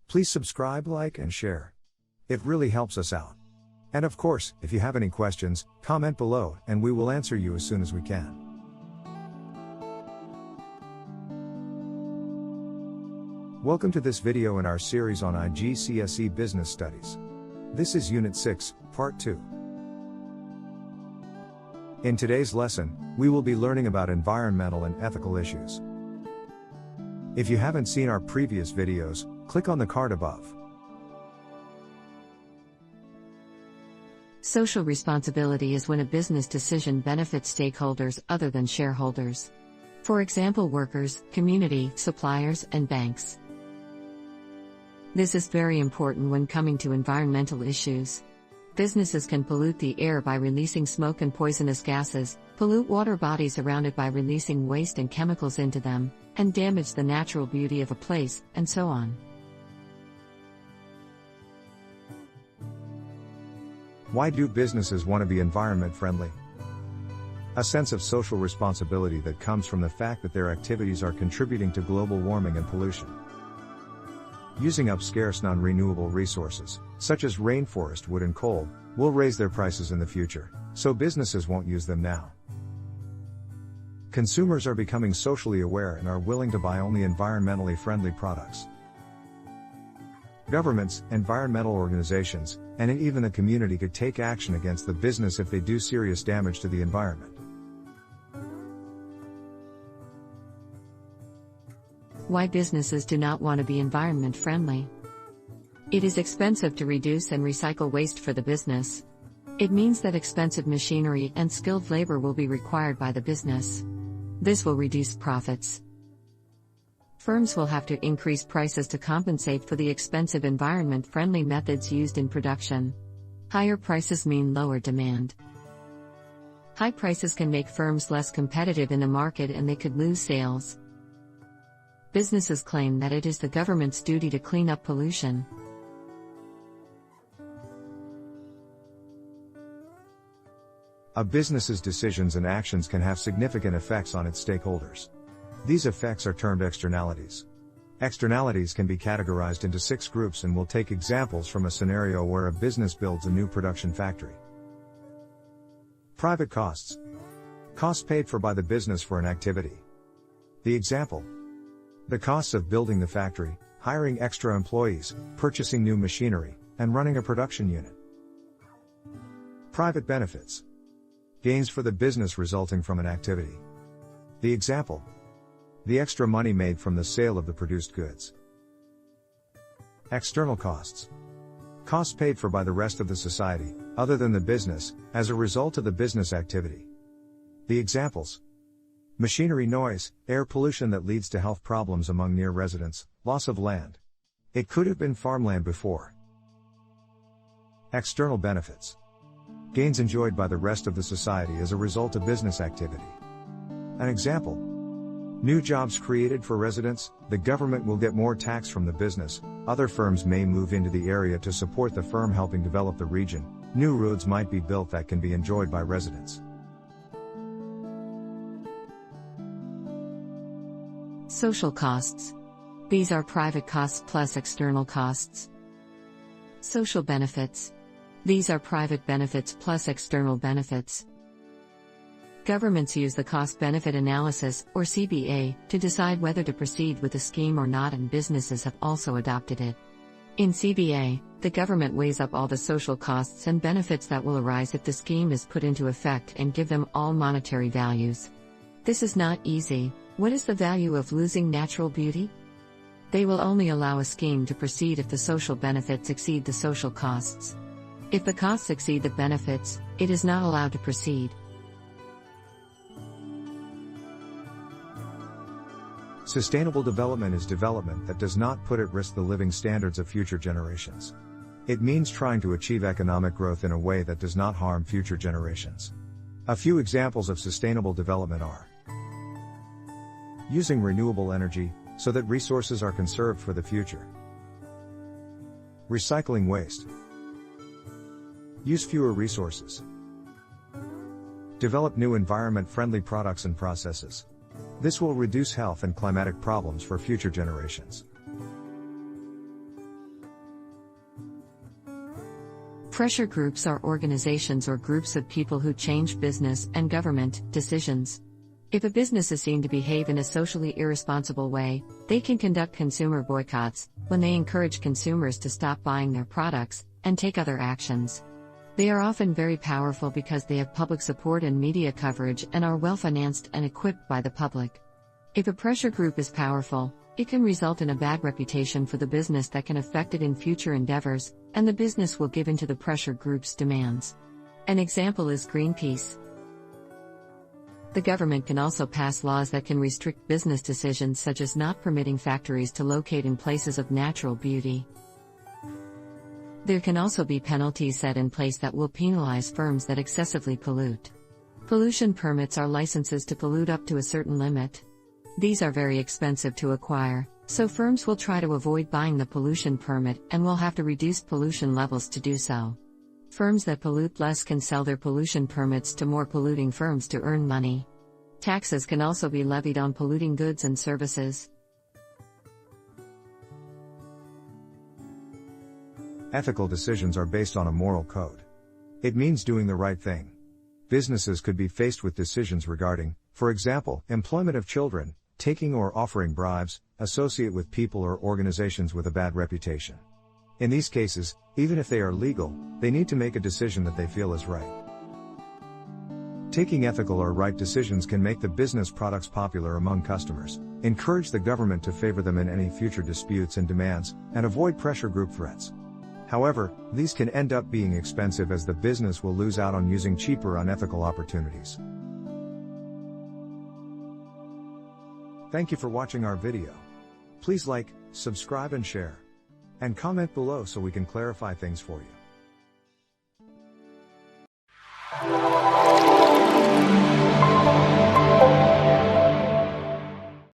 Please subscribe, like, and share. It really helps us out. And of course, if you have any questions, comment below, and we will answer you as soon as we can. Welcome to this video in our series on IGCSE Business Studies. This is Unit 6, Part 2. In today's lesson, we will be learning about environmental and ethical issues. If you haven't seen our previous videos, click on the card above. Social responsibility is when a business decision benefits stakeholders other than shareholders. For example, workers, community, suppliers, and banks. This is very important when coming to environmental issues. Businesses can pollute the air by releasing smoke and poisonous gases, pollute water bodies around it by releasing waste and chemicals into them, and damage the natural beauty of a place, and so on. Why do businesses want to be environment friendly? A sense of social responsibility that comes from the fact that their activities are contributing to global warming and pollution. Using up scarce non-renewable resources, such as rainforest wood and coal, will raise their prices in the future, so businesses won't use them now. Consumers are becoming socially aware and are willing to buy only environmentally friendly products. Governments, environmental organizations, and even the community could take action against the business if they do serious damage to the environment. Why businesses do not want to be environment friendly? It is expensive to reduce and recycle waste for the business. It means that expensive machinery and skilled labor will be required by the business. This will reduce profits. Firms will have to increase prices to compensate for the expensive environment-friendly methods used in production. Higher prices mean lower demand. High prices can make firms less competitive in the market and they could lose sales. Businesses claim that it is the government's duty to clean up pollution. A business's decisions and actions can have significant effects on its stakeholders. These effects are termed externalities. Externalities can be categorized into 6 groups, and we'll take examples from a scenario where a business builds a new production factory. Private costs. Costs paid for by the business for an activity. The example: the costs of building the factory, hiring extra employees, purchasing new machinery, and running a production unit. Private benefits. Gains for the business resulting from an activity. The example: the extra money made from the sale of the produced goods. External costs. Costs paid for by the rest of the society, other than the business, as a result of the business activity. The examples: machinery noise, air pollution that leads to health problems among near residents, loss of land. It could have been farmland before. External benefits. Gains enjoyed by the rest of the society as a result of business activity. An example: new jobs created for residents, the government will get more tax from the business, other firms may move into the area to support the firm helping develop the region, new roads might be built that can be enjoyed by residents. Social costs. These are private costs plus external costs. Social benefits. These are private benefits plus external benefits. Governments use the cost-benefit analysis, or CBA, to decide whether to proceed with a scheme or not, and businesses have also adopted it. In CBA, the government weighs up all the social costs and benefits that will arise if the scheme is put into effect and give them all monetary values. This is not easy. What is the value of losing natural beauty? They will only allow a scheme to proceed if the social benefits exceed the social costs. If the costs exceed the benefits, it is not allowed to proceed. Sustainable development is development that does not put at risk the living standards of future generations. It means trying to achieve economic growth in a way that does not harm future generations. A few examples of sustainable development are: using renewable energy, so that resources are conserved for the future. Recycling waste. Use fewer resources. Develop new environment-friendly products and processes. This will reduce health and climatic problems for future generations. Pressure groups are organizations or groups of people who change business and government decisions. If a business is seen to behave in a socially irresponsible way, they can conduct consumer boycotts, when they encourage consumers to stop buying their products, and take other actions. They are often very powerful because they have public support and media coverage and are well financed and equipped by the public. If a pressure group is powerful, it can result in a bad reputation for the business that can affect it in future endeavors, and the business will give in to the pressure group's demands. An example is Greenpeace. The government can also pass laws that can restrict business decisions, such as not permitting factories to locate in places of natural beauty. There can also be penalties set in place that will penalize firms that excessively pollute. Pollution permits are licenses to pollute up to a certain limit. These are very expensive to acquire, so firms will try to avoid buying the pollution permit and will have to reduce pollution levels to do so. Firms that pollute less can sell their pollution permits to more polluting firms to earn money. Taxes can also be levied on polluting goods and services. Ethical decisions are based on a moral code. It means doing the right thing. Businesses could be faced with decisions regarding, for example, employment of children, taking or offering bribes, associate with people or organizations with a bad reputation. In these cases, even if they are legal, they need to make a decision that they feel is right. Taking ethical or right decisions can make the business products popular among customers, encourage the government to favor them in any future disputes and demands, and avoid pressure group threats. However, these can end up being expensive as the business will lose out on using cheaper unethical opportunities. Thank you for watching our video. Please like, subscribe and share. And comment below so we can clarify things for you.